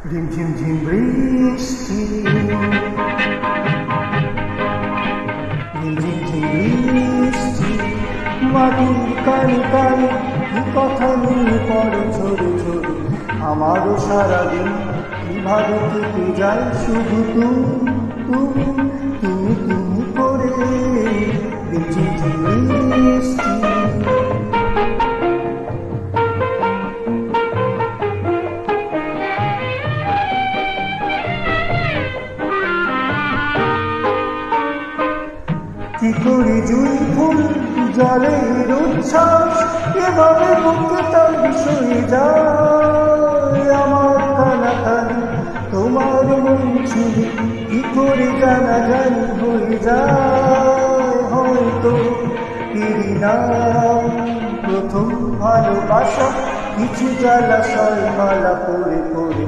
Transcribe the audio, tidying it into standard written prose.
ঝিমঝিম ঝিম বৃষ্টি, ঝিমঝিম ঝিম বৃষ্টি, মাটির কানে কানে কি কথা নিয়ে পড়ে ঝরে ঝরে। আমারও সারাদিন কিভাবে কেটে যায় শুধু তুমি তুমি তুমি করে। ঝিমঝিম ঝিম বৃষ্টি, কি করি জুই ফুল জলের উচ্ছ্বাস, এভাবে বুকে তার বিষয়ে যায় আমার কানাকানি। তোমার মন ছুঁয়ে কি করে জানা জানি হয়ে যায় হয়তো ফিরি না। প্রথম ভালোবাসা কিছু জ্বালাশয় মালা পড়ে পড়ে